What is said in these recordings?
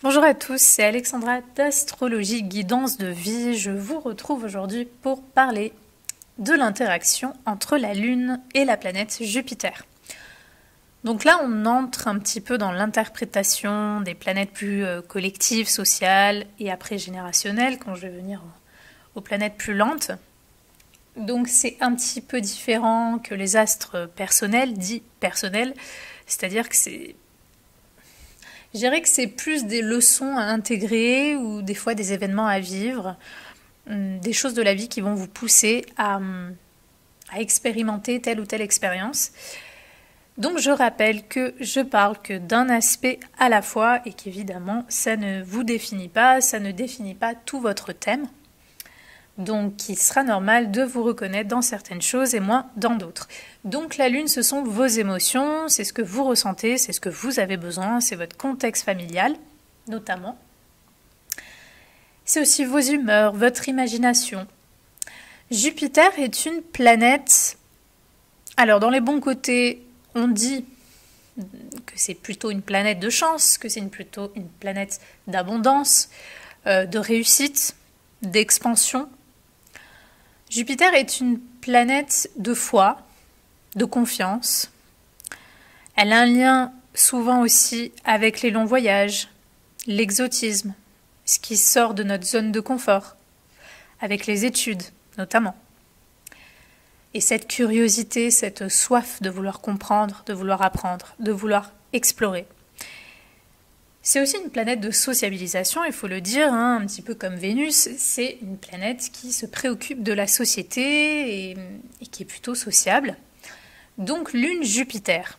Bonjour à tous, c'est Alexandra d'Astrologie Guidance de Vie. Je vous retrouve aujourd'hui pour parler de l'interaction entre la Lune et la planète Jupiter. Donc là, on entre un petit peu dans l'interprétation des planètes plus collectives, sociales et après générationnelles, quand je vais venir aux planètes plus lentes. Donc c'est un petit peu différent que les astres personnels, dits personnels, c'est-à-dire que je dirais que c'est plus des leçons à intégrer ou des fois des événements à vivre, des choses de la vie qui vont vous pousser à expérimenter telle ou telle expérience. Donc je rappelle que je parle que d'un aspect à la fois et qu'évidemment ça ne vous définit pas, ça ne définit pas tout votre thème. Donc il sera normal de vous reconnaître dans certaines choses et moins dans d'autres. Donc la Lune, ce sont vos émotions, c'est ce que vous ressentez, c'est ce que vous avez besoin, c'est votre contexte familial, notamment. C'est aussi vos humeurs, votre imagination. Jupiter est une planète... Alors dans les bons côtés, on dit que c'est plutôt une planète de chance, que c'est plutôt une planète d'abondance, de réussite, d'expansion. Jupiter est une planète de foi, de confiance. Elle a un lien souvent aussi avec les longs voyages, l'exotisme, ce qui sort de notre zone de confort, avec les études notamment. Et cette curiosité, cette soif de vouloir comprendre, de vouloir apprendre, de vouloir explorer. C'est aussi une planète de sociabilisation, il faut le dire, hein, un petit peu comme Vénus, c'est une planète qui se préoccupe de la société et qui est plutôt sociable. Donc Lune-Jupiter.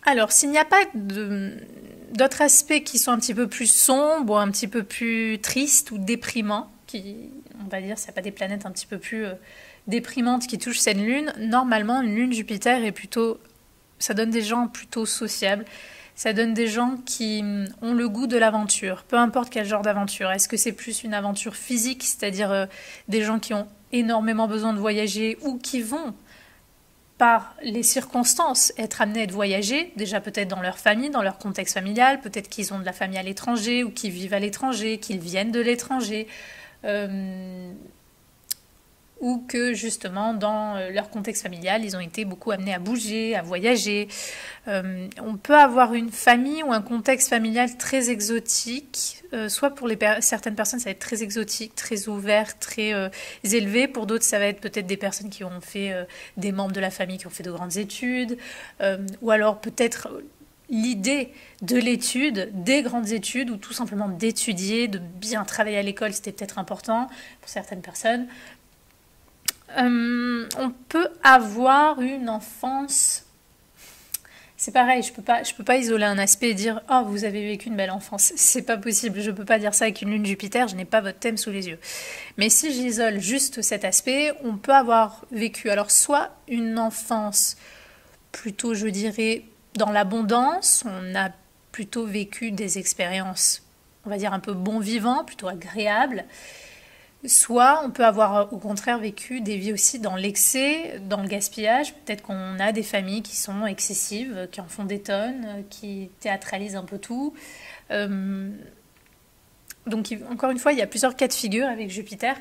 Alors, s'il n'y a pas d'autres aspects qui sont un petit peu plus sombres, ou un petit peu plus tristes ou déprimants, on va dire, s'il n'y a pas des planètes un petit peu plus déprimantes qui touchent cette Lune, normalement, une Lune-Jupiter est plutôt... ça donne des gens plutôt sociables. Ça donne des gens qui ont le goût de l'aventure, peu importe quel genre d'aventure. Est-ce que c'est plus une aventure physique, c'est-à-dire des gens qui ont énormément besoin de voyager ou qui vont, par les circonstances, être amenés à être voyager, déjà peut-être dans leur famille, dans leur contexte familial, peut-être qu'ils ont de la famille à l'étranger ou qu'ils vivent à l'étranger, qu'ils viennent de l'étranger, ou que justement dans leur contexte familial, ils ont été beaucoup amenés à bouger, à voyager. On peut avoir une famille ou un contexte familial très exotique, soit pour certaines personnes ça va être très exotique, très ouvert, très élevé, pour d'autres ça va être peut-être des personnes qui ont fait, des membres de la famille qui ont fait de grandes études, ou alors peut-être l'idée de l'étude, des grandes études, ou tout simplement d'étudier, de bien travailler à l'école, c'était peut-être important pour certaines personnes. On peut avoir une enfance... C'est pareil, je peux pas isoler un aspect et dire « Oh, vous avez vécu une belle enfance ». C'est pas possible, je peux pas dire ça avec une lune Jupiter, je n'ai pas votre thème sous les yeux. Mais si j'isole juste cet aspect, on peut avoir vécu alors soit une enfance plutôt, je dirais, dans l'abondance, on a plutôt vécu des expériences, on va dire un peu bon vivant, plutôt agréables. Soit on peut avoir au contraire vécu des vies aussi dans l'excès, dans le gaspillage. Peut-être qu'on a des familles qui sont excessives, qui en font des tonnes, qui théâtralisent un peu tout. Donc encore une fois, il y a plusieurs cas de figure avec Jupiter.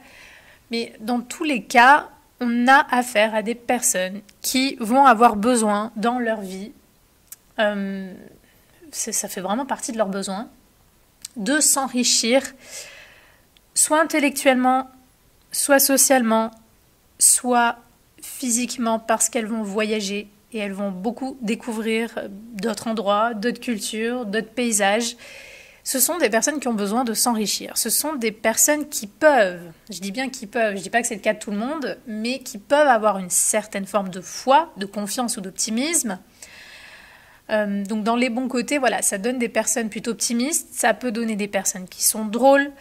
Mais dans tous les cas, on a affaire à des personnes qui vont avoir besoin dans leur vie, ça fait vraiment partie de leurs besoins, de s'enrichir soit intellectuellement, soit socialement, soit physiquement, parce qu'elles vont voyager et elles vont beaucoup découvrir d'autres endroits, d'autres cultures, d'autres paysages. Ce sont des personnes qui ont besoin de s'enrichir. Ce sont des personnes qui peuvent, je dis bien qui peuvent, je dis pas que c'est le cas de tout le monde, mais qui peuvent avoir une certaine forme de foi, de confiance ou d'optimisme. Donc dans les bons côtés, voilà, ça donne des personnes plutôt optimistes, ça peut donner des personnes qui sont drôles,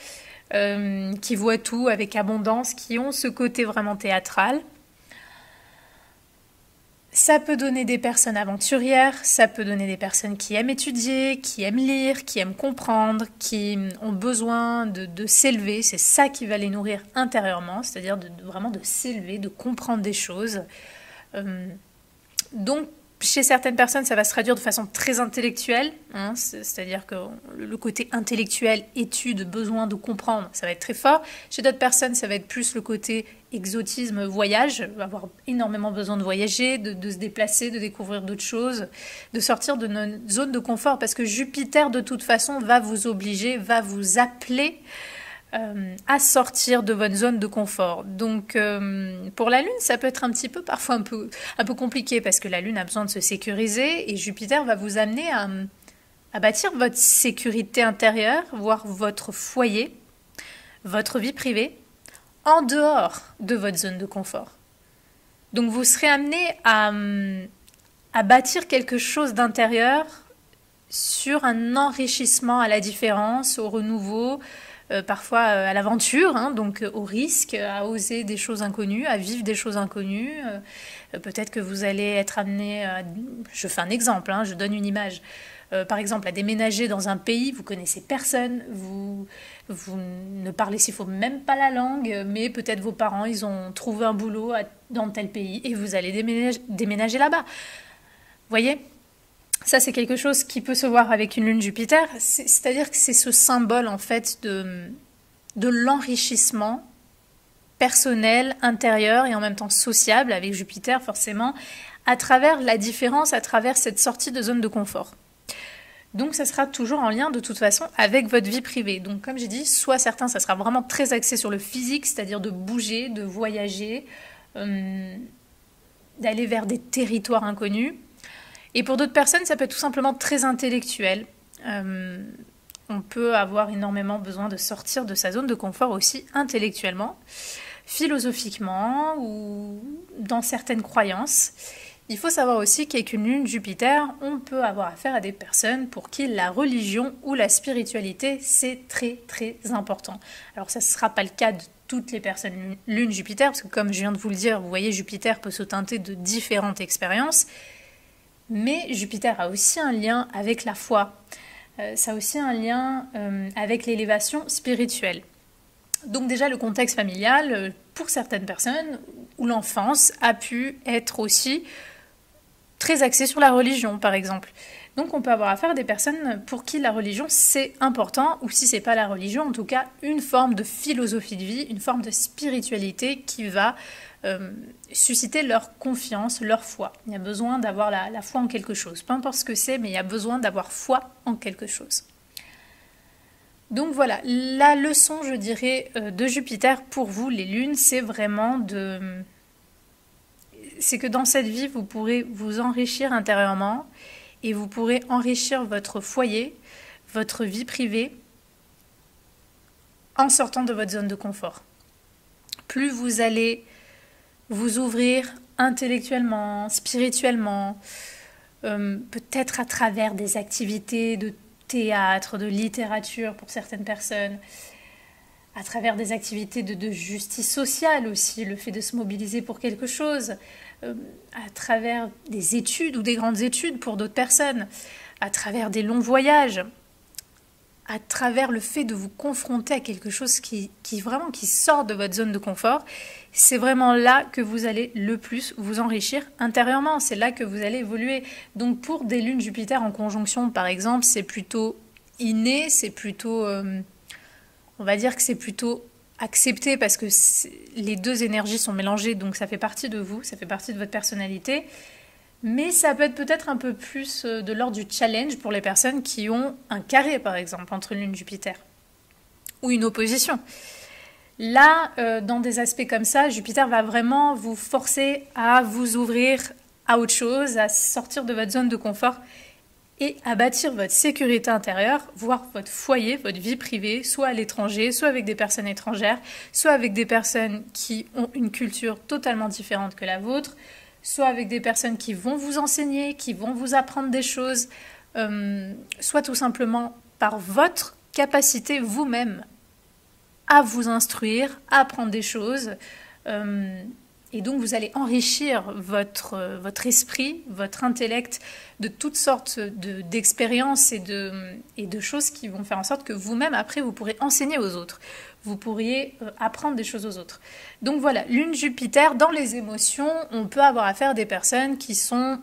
qui voient tout avec abondance, qui ont ce côté vraiment théâtral. Ça peut donner des personnes aventurières, ça peut donner des personnes qui aiment étudier, qui aiment lire, qui aiment comprendre, qui ont besoin de s'élever. C'est ça qui va les nourrir intérieurement, c'est-à-dire vraiment de s'élever, de comprendre des choses. Donc Chez certaines personnes, ça va se traduire de façon très intellectuelle, hein, c'est-à-dire que le côté intellectuel, étude, besoin de comprendre, ça va être très fort. Chez d'autres personnes, ça va être plus le côté exotisme, voyage, avoir énormément besoin de voyager, de se déplacer, de découvrir d'autres choses, de sortir de notre zone de confort, parce que Jupiter, de toute façon, va vous obliger, va vous appeler à sortir de votre zone de confort. Donc pour la Lune, ça peut être un petit peu parfois un peu compliqué parce que la Lune a besoin de se sécuriser et Jupiter va vous amener à bâtir votre sécurité intérieure, voire votre foyer, votre vie privée, en dehors de votre zone de confort. Donc vous serez amené à bâtir quelque chose d'intérieur sur un enrichissement à la différence, au renouveau, parfois à l'aventure, hein, donc au risque, à oser des choses inconnues, à vivre des choses inconnues. Peut-être que vous allez être amené, je fais un exemple, hein, je donne une image, par exemple à déménager dans un pays, vous connaissez personne, vous ne parlez s'il faut même pas la langue, mais peut-être vos parents, ils ont trouvé un boulot dans tel pays et vous allez déménager là-bas. Vous voyez ? Ça, c'est quelque chose qui peut se voir avec une lune Jupiter, c'est-à-dire que c'est ce symbole en fait de l'enrichissement personnel, intérieur et en même temps sociable avec Jupiter forcément, à travers la différence, à travers cette sortie de zone de confort. Donc ça sera toujours en lien de toute façon avec votre vie privée. Donc comme j'ai dit, soit certains, ça sera vraiment très axé sur le physique, c'est-à-dire de bouger, de voyager, d'aller vers des territoires inconnus. Et pour d'autres personnes, ça peut être tout simplement très intellectuel. On peut avoir énormément besoin de sortir de sa zone de confort aussi intellectuellement, philosophiquement ou dans certaines croyances. Il faut savoir aussi qu'avec une lune Jupiter, on peut avoir affaire à des personnes pour qui la religion ou la spiritualité, c'est très très important. Alors ça ne sera pas le cas de toutes les personnes lune Jupiter, parce que comme je viens de vous le dire, vous voyez, Jupiter peut se teinter de différentes expériences. Mais Jupiter a aussi un lien avec la foi, ça a aussi un lien avec l'élévation spirituelle. Donc déjà le contexte familial, pour certaines personnes, où l'enfance a pu être aussi très axée sur la religion par exemple. Donc on peut avoir affaire à des personnes pour qui la religion c'est important, ou si c'est pas la religion, en tout cas une forme de philosophie de vie, une forme de spiritualité qui va susciter leur confiance, leur foi. Il y a besoin d'avoir la foi en quelque chose. Peu importe ce que c'est, mais il y a besoin d'avoir foi en quelque chose. Donc voilà, la leçon, je dirais, de Jupiter pour vous, les lunes, c'est vraiment c'est que dans cette vie, vous pourrez vous enrichir intérieurement et vous pourrez enrichir votre foyer, votre vie privée, en sortant de votre zone de confort. Plus vous allez vous ouvrir intellectuellement, spirituellement, peut-être à travers des activités de théâtre, de littérature pour certaines personnes, à travers des activités de justice sociale aussi, le fait de se mobiliser pour quelque chose, à travers des études ou des grandes études pour d'autres personnes, à travers des longs voyages, à travers le fait de vous confronter à quelque chose qui sort de votre zone de confort, c'est vraiment là que vous allez le plus vous enrichir intérieurement, c'est là que vous allez évoluer. Donc pour des lunes Jupiter en conjonction par exemple, c'est plutôt inné, c'est plutôt, on va dire que c'est plutôt accepté parce que les deux énergies sont mélangées, donc ça fait partie de vous, ça fait partie de votre personnalité. Mais ça peut être peut-être un peu plus de l'ordre du challenge pour les personnes qui ont un carré, par exemple, entre Lune et Jupiter, ou une opposition. Là, dans des aspects comme ça, Jupiter va vraiment vous forcer à vous ouvrir à autre chose, à sortir de votre zone de confort et à bâtir votre sécurité intérieure, voire votre foyer, votre vie privée, soit à l'étranger, soit avec des personnes étrangères, soit avec des personnes qui ont une culture totalement différente que la vôtre, soit avec des personnes qui vont vous enseigner, qui vont vous apprendre des choses, soit tout simplement par votre capacité vous-même à vous instruire, à apprendre des choses. Et donc vous allez enrichir votre esprit, votre intellect de toutes sortes d'expériences et de choses qui vont faire en sorte que vous-même, après, vous pourrez enseigner aux autres. Vous pourriez apprendre des choses aux autres. Donc voilà, Lune Jupiter, dans les émotions, on peut avoir affaire à des personnes qui sont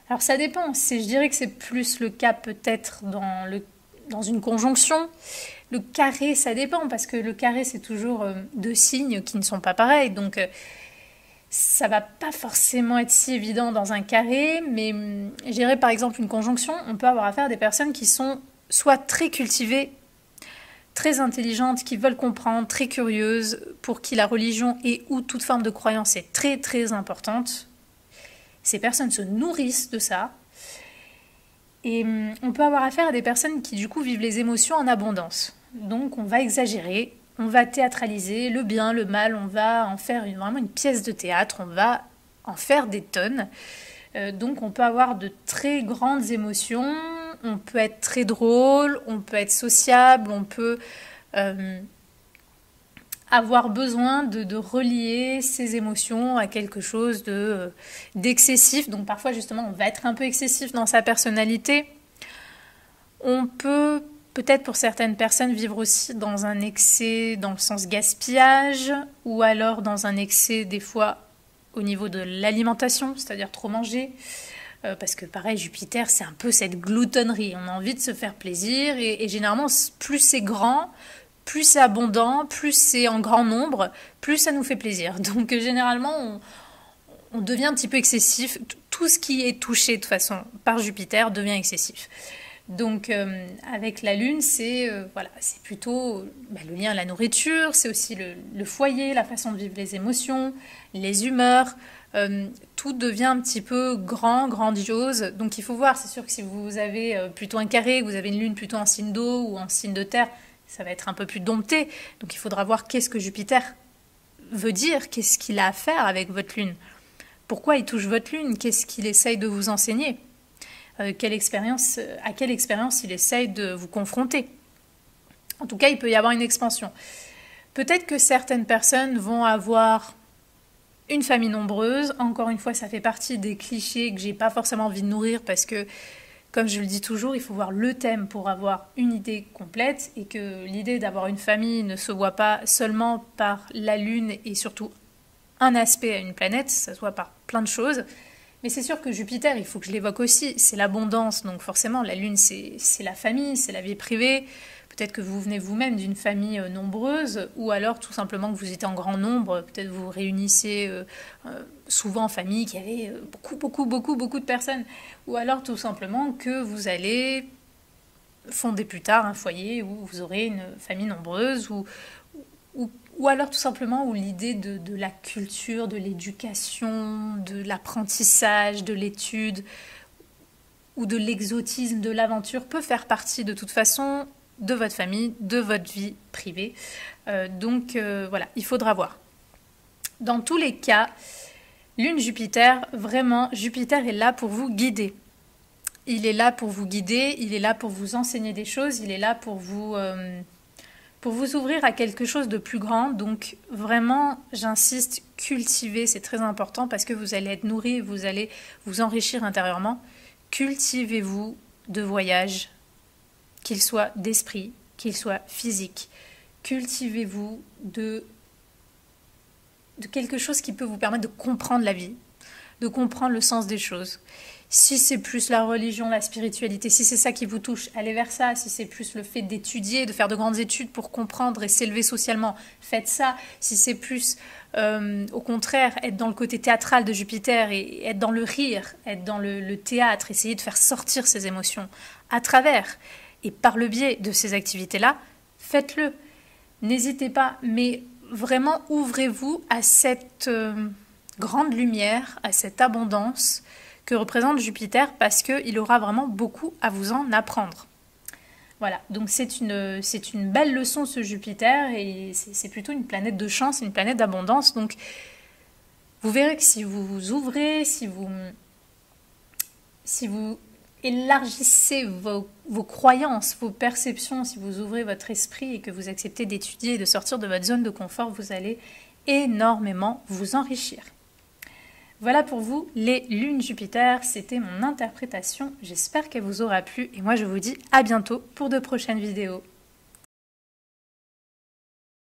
Alors ça dépend, je dirais que c'est plus le cas peut-être dans une conjonction. Le carré, ça dépend, parce que le carré, c'est toujours deux signes qui ne sont pas pareils, donc ça va pas forcément être si évident dans un carré, mais je dirais par exemple une conjonction, on peut avoir affaire à des personnes qui sont soit très cultivées, très intelligentes, qui veulent comprendre, très curieuses, pour qui la religion et ou toute forme de croyance est très très importante. Ces personnes se nourrissent de ça. Et on peut avoir affaire à des personnes qui du coup vivent les émotions en abondance. Donc on va exagérer, on va théâtraliser le bien, le mal, on va en faire vraiment une pièce de théâtre, on va en faire des tonnes. Donc on peut avoir de très grandes émotions, on peut être très drôle, on peut être sociable, on peut avoir besoin de relier ses émotions à quelque chose d'excessif. Donc parfois justement on va être un peu excessif dans sa personnalité. On peut peut-être pour certaines personnes vivre aussi dans un excès dans le sens gaspillage, ou alors dans un excès des fois au niveau de l'alimentation, c'est-à-dire trop manger. Parce que pareil, Jupiter, c'est un peu cette gloutonnerie. On a envie de se faire plaisir et généralement, plus c'est grand, plus c'est abondant, plus c'est en grand nombre, plus ça nous fait plaisir. Donc généralement, on devient un petit peu excessif. Tout ce qui est touché de toute façon par Jupiter devient excessif. Donc avec la Lune, c'est plutôt le lien à la nourriture, c'est aussi le foyer, la façon de vivre les émotions, les humeurs. Tout devient un petit peu grandiose. Donc il faut voir, c'est sûr que si vous avez plutôt un carré, que vous avez une Lune plutôt en signe d'eau ou en signe de terre, ça va être un peu plus dompté. Donc il faudra voir qu'est-ce que Jupiter veut dire, qu'est-ce qu'il a à faire avec votre Lune. Pourquoi il touche votre Lune, qu'est-ce qu'il essaye de vous enseigner, à quelle expérience il essaye de vous confronter. En tout cas, il peut y avoir une expansion. Peut-être que certaines personnes vont avoir une famille nombreuse. Encore une fois, ça fait partie des clichés que j'ai pas forcément envie de nourrir parce que, comme je le dis toujours, il faut voir le thème pour avoir une idée complète et que l'idée d'avoir une famille ne se voit pas seulement par la Lune et surtout un aspect à une planète, ça se voit par plein de choses. Mais c'est sûr que Jupiter, il faut que je l'évoque aussi, c'est l'abondance, donc forcément la Lune c'est la famille, c'est la vie privée. Peut-être que vous venez vous-même d'une famille nombreuse, ou alors tout simplement que vous étiez en grand nombre, peut-être vous vous réunissez souvent en famille, qu'il y avait beaucoup de personnes, ou alors tout simplement que vous allez fonder plus tard un foyer où vous aurez une famille nombreuse, ou alors tout simplement où l'idée de la culture, de l'éducation, de l'apprentissage, de l'étude, ou de l'exotisme, de l'aventure peut faire partie de toute façon de votre famille, de votre vie privée. Donc voilà, il faudra voir. Dans tous les cas, Lune-Jupiter, vraiment, Jupiter est là pour vous guider. Il est là pour vous guider, il est là pour vous enseigner des choses, il est là pour vous ouvrir à quelque chose de plus grand. Donc vraiment, j'insiste, cultivez, c'est très important parce que vous allez être nourri, vous allez vous enrichir intérieurement. Cultivez-vous de voyage, qu'il soit d'esprit, qu'il soit physique. Cultivez-vous de quelque chose qui peut vous permettre de comprendre la vie, de comprendre le sens des choses. Si c'est plus la religion, la spiritualité, si c'est ça qui vous touche, allez vers ça. Si c'est plus le fait d'étudier, de faire de grandes études pour comprendre et s'élever socialement, faites ça. Si c'est plus, au contraire, être dans le côté théâtral de Jupiter et être dans le rire, être dans le théâtre, essayer de faire sortir ses émotions à travers et par le biais de ces activités-là, faites-le. N'hésitez pas, mais vraiment ouvrez-vous à cette grande lumière, à cette abondance que représente Jupiter parce qu'il aura vraiment beaucoup à vous en apprendre. Voilà, donc c'est une belle leçon ce Jupiter et c'est plutôt une planète de chance, une planète d'abondance. Donc vous verrez que si vous vous ouvrez, si vous élargissez vos croyances, vos perceptions, si vous ouvrez votre esprit et que vous acceptez d'étudier et de sortir de votre zone de confort, vous allez énormément vous enrichir. Voilà pour vous les lunes Jupiter, c'était mon interprétation, j'espère qu'elle vous aura plu et moi je vous dis à bientôt pour de prochaines vidéos.